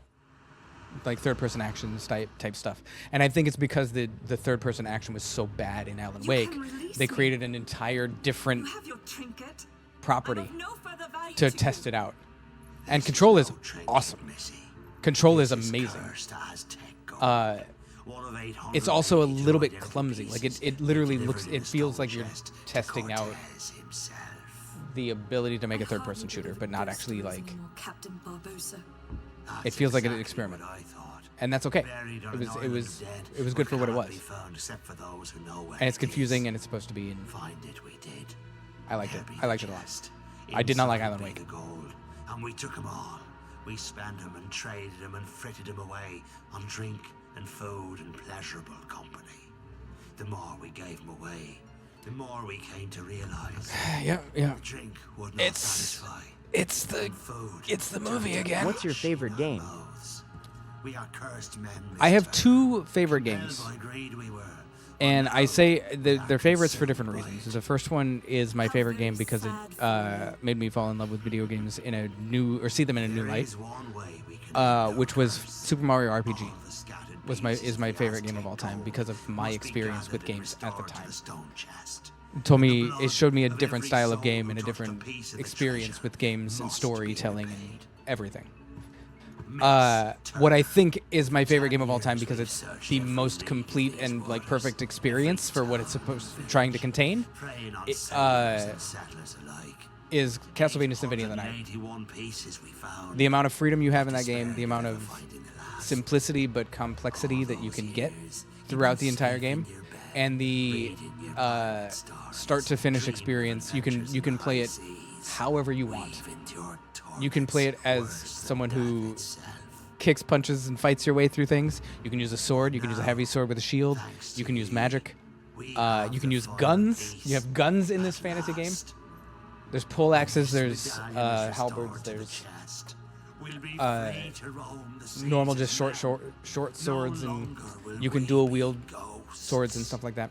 like third-person actions type stuff. And I think it's because the third-person action was so bad in Alan Wake, they created an entire different You have your trinket. property I'm of no further value to you. test it out. And Control is awesome. Control is amazing. It's also a little bit clumsy. Like it literally it feels like you're testing out the ability to make a third-person shooter, but not actually like. Captain Barbosa. It feels like an experiment, and that's okay. It was good for what it was. And it's confusing, and it's supposed to be. I liked it. I liked it a lot. I did not like Alan Wake. And we took them all. We spent them and traded them and fritted them away on drink and food and pleasurable company. The more we gave them away, the more we came to realize. Yeah. The drink would not satisfy. It's the movie again. What's your favorite game? We are cursed men. I have two favorite games, and I say they're favorites for different reasons. The first one is my favorite game because it made me fall in love with video games see them in a new light, which was Super Mario RPG. Is my favorite game of all time because of my experience with games at the time. It showed me a different style of game and a different experience with games and storytelling and everything. What I think is my favorite game of all time because it's the most complete and like perfect experience for what it's trying to contain is Castlevania Symphony of the Night. The amount of freedom you have in that game, the amount of simplicity but complexity that you can get throughout the entire game, and the start to finish experience. You can play it however you want. You can play it as someone who kicks, punches, and fights your way through things. You can use a sword. You can use a heavy sword with a shield. You can use magic. You can use guns. You have guns in this fantasy game. There's pole axes. There's halberds. There's normal, just short swords, and you can dual wield swords and stuff like that.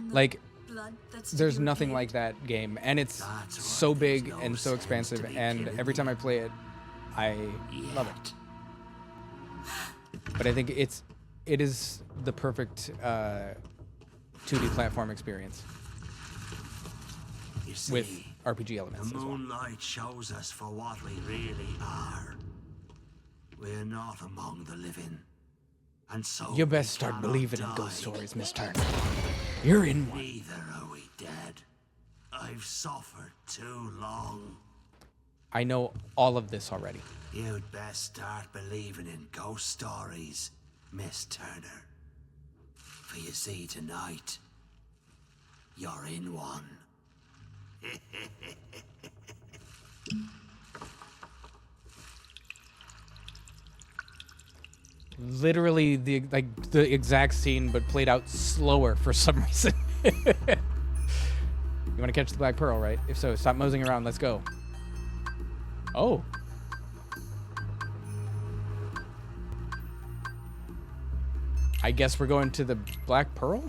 Like, there's nothing like that game, and it's so big and so expansive, and every time I play it, I love it. But I think it is the perfect 2D platform experience with RPG elements as well. The moonlight shows us for what we really are. We're not among the living. And so you best start believing in ghost stories, Miss Turner. You're in one. Neither are we dead. I've suffered too long. I know all of this already. You'd best start believing in ghost stories, Miss Turner. For you see, tonight, you're in one. Literally the exact scene, but played out slower for some reason. You want to catch the Black Pearl, right? If so, stop moseying around. Let's go. Oh. I guess we're going to the Black Pearl?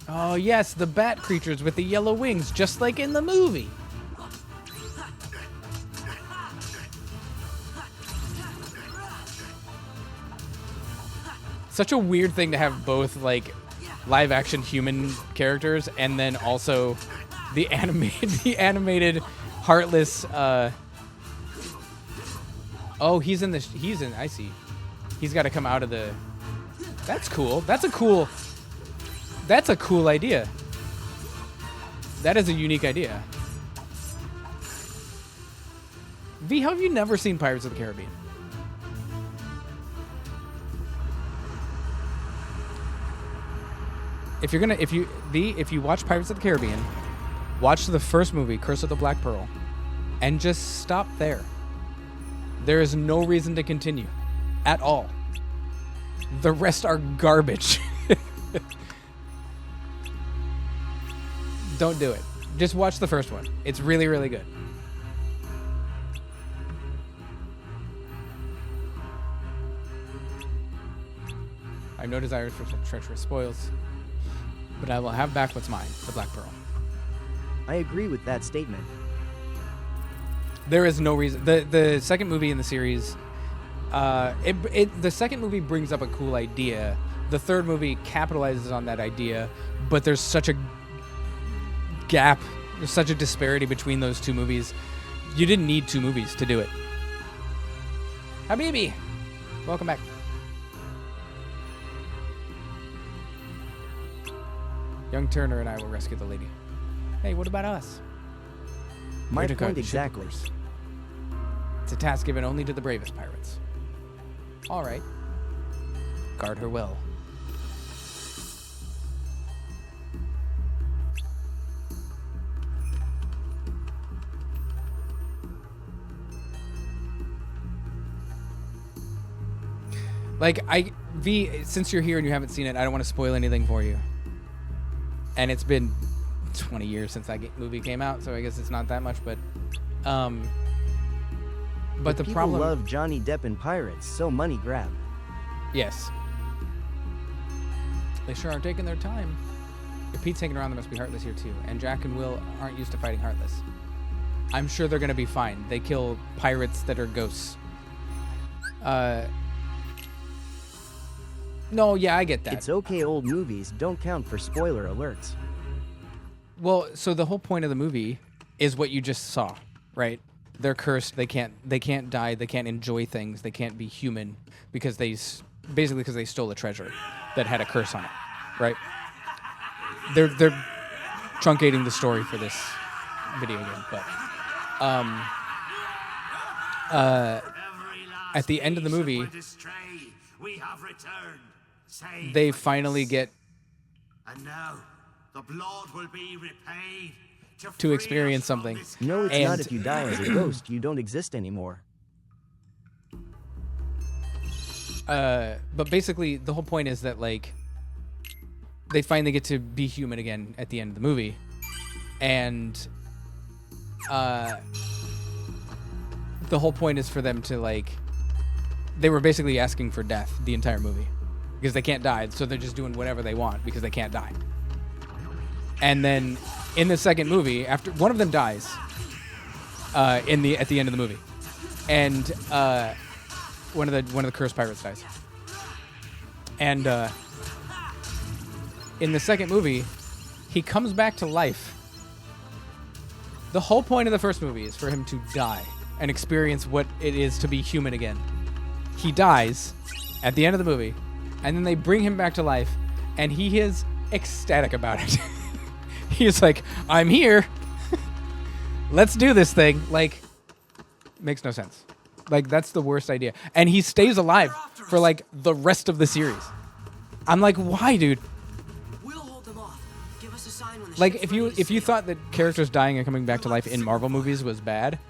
Oh yes, the bat creatures with the yellow wings, just like in the movie. Such a weird thing to have both like live action human characters and then also the animated heartless oh, I see. He's got to come out of the. That's cool. That's a cool idea. That is a unique idea. V, how have you never seen Pirates of the Caribbean? If you watch Pirates of the Caribbean, watch the first movie, Curse of the Black Pearl, and just stop there. There is no reason to continue at all. The rest are garbage. Don't do it. Just watch the first one. It's really, really good. I have no desire for treacherous spoils, but I will have back what's mine, the Black Pearl. I agree with that statement. There is no reason. The second movie in the series, the second movie brings up a cool idea. The third movie capitalizes on that idea, but there's such a gap, there's such a disparity between those two movies. You didn't need two movies to do it. Habibi, welcome back. Young Turner and I will rescue the lady. Hey, what about us? My We're to guard point the ship, of exactly. course. It's a task given only to the bravest pirates. All right. Guard her well. Like, V, since you're here and you haven't seen it, I don't want to spoil anything for you. And it's been 20 years since that movie came out, so I guess it's not that much, but the People problem... love Johnny Depp and pirates, so money grab. Yes. They sure are taking their time. If Pete's hanging around, there must be Heartless here too. And Jack and Will aren't used to fighting Heartless. I'm sure they're going to be fine. They kill pirates that are ghosts. No, yeah, I get that. It's okay, old movies don't count for spoiler alerts. Well, so the whole point of the movie is what you just saw, right? They're cursed. They can't die. They can't enjoy things. They can't be human because they stole a treasure that had a curse on it, right? They're truncating the story for this video game, but at the end of the movie, we have returned. they finally get And now the blood will be repaid to experience something. No, it's And- not. If you die as a ghost, you don't exist anymore. But basically, the whole point is that, like, they finally get to be human again at the end of the movie. And the whole point is for them to, like, they were basically asking for death the entire movie because they can't die, so they're just doing whatever they want because they can't die. And then in the second movie, after one of them dies at the end of the movie, and one of the cursed pirates dies. And in the second movie, he comes back to life. The whole point of the first movie is for him to die and experience what it is to be human again. He dies at the end of the movie, and then they bring him back to life, and he is ecstatic about it. He is like, I'm here. Let's do this thing. Like, makes no sense. Like, that's the worst idea. And he stays alive for, like, the rest of the series. I'm like, why, dude? We'll hold them off. Give us a sign when the Like, ship's if you ready to sail. thought that characters dying and coming back to life in Marvel movies was bad,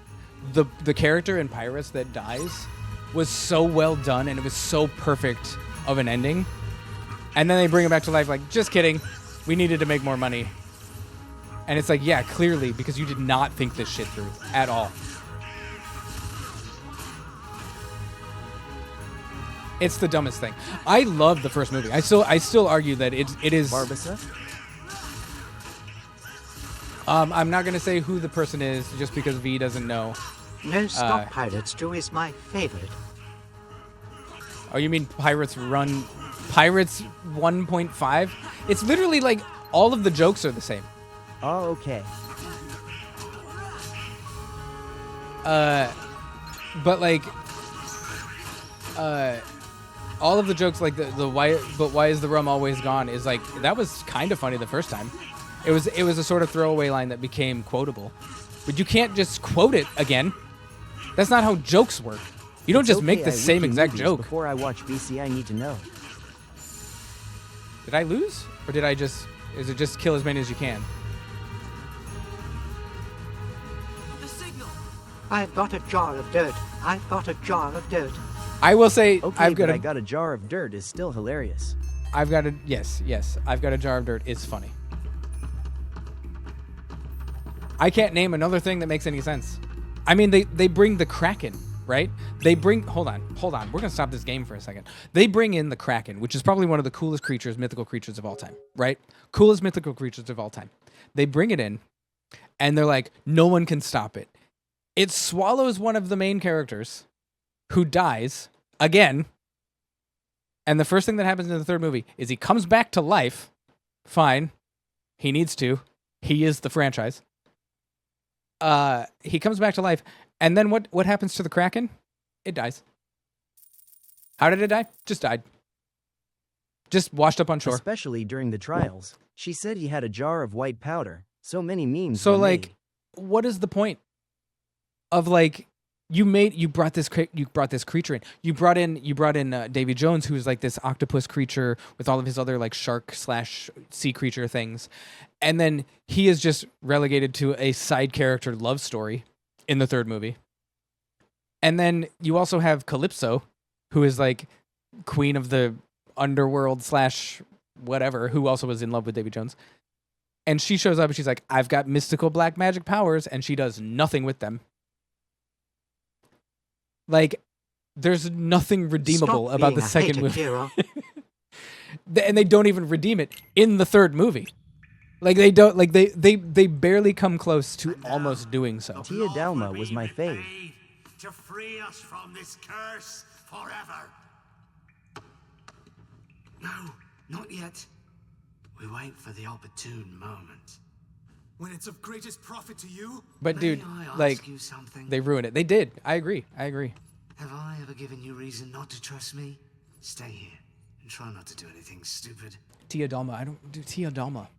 the character in Pirates that dies was so well done, and it was so perfect of an ending. And then they bring him back to life like, just kidding. We needed to make more money. And it's like, yeah, clearly, because you did not think this shit through at all. It's the dumbest thing. I love the first movie. I still argue that it is. Barbassa? I'm not gonna say who the person is just because V doesn't know. No Stop Pirates 2 is my favorite. Oh, you mean Pirates 1.5? It's literally like all of the jokes are the same. Oh, okay. But like, all of the jokes, like the why, but why is the rum always gone? Is like, that was kind of funny the first time. It was a sort of throwaway line that became quotable, but you can't just quote it again. That's not how jokes work. You don't It's just okay, make the I same wiki exact movies joke. Before I watch BC, I need to know. Did I lose, or did I just? Is it just kill as many as you can? The signal. I've got a jar of dirt. I've got a jar of dirt. I will say, Okay, I've got but a, I got a jar of dirt is still hilarious. I've got a yes. I've got a jar of dirt. It's funny. I can't name another thing that makes any sense. I mean, they bring the Kraken, right? Hold on. We're gonna stop this game for a second. They bring in the Kraken, which is probably one of the coolest creatures, mythical creatures of all time, right? Coolest mythical creatures of all time. They bring it in, and they're like, no one can stop it. It swallows one of the main characters, who dies again. And the first thing that happens in the third movie is he comes back to life. Fine. He needs to. He is the franchise. He comes back to life. And then what happens to the Kraken? It dies. How did it die? Just died. Just washed up on shore. Especially during the trials. She said he had a jar of white powder. So many memes. So were like, made. what is the point of like, you brought this creature in. You brought in Davy Jones, who's like this octopus creature with all of his other like shark/sea creature things, and then he is just relegated to a side character love story in the third movie. And then you also have Calypso, who is like queen of the underworld / whatever, who also was in love with Davy Jones, and she shows up and she's like, "I've got mystical black magic powers," and she does nothing with them. Like, there's nothing redeemable Stop about being the a second hater, movie. Kira. And they don't even redeem it in the third movie. Like, they don't, like, they barely come close to almost doing so. Tia Dalma was my fave. To free us from this curse forever. No, not yet. We wait for the opportune moment. When it's of greatest profit to you? But, dude, May I ask like, you something? they ruin it. They did. I agree. Have I ever given you reason not to trust me? Stay here and try not to do anything stupid. Tia Dalma. I don't do Tia Dalma.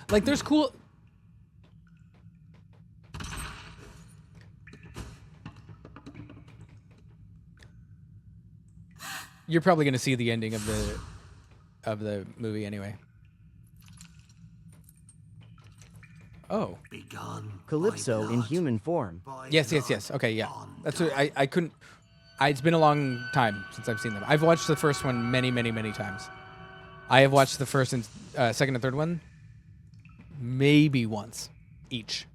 Like, there's cool... You're probably going to see the ending of the movie anyway. Oh. Begone. Calypso in human form. Yes. Okay, yeah. That's what I couldn't... it's been a long time since I've seen them. I've watched the first one many, many, many times. I have watched the first and second and third one maybe once each.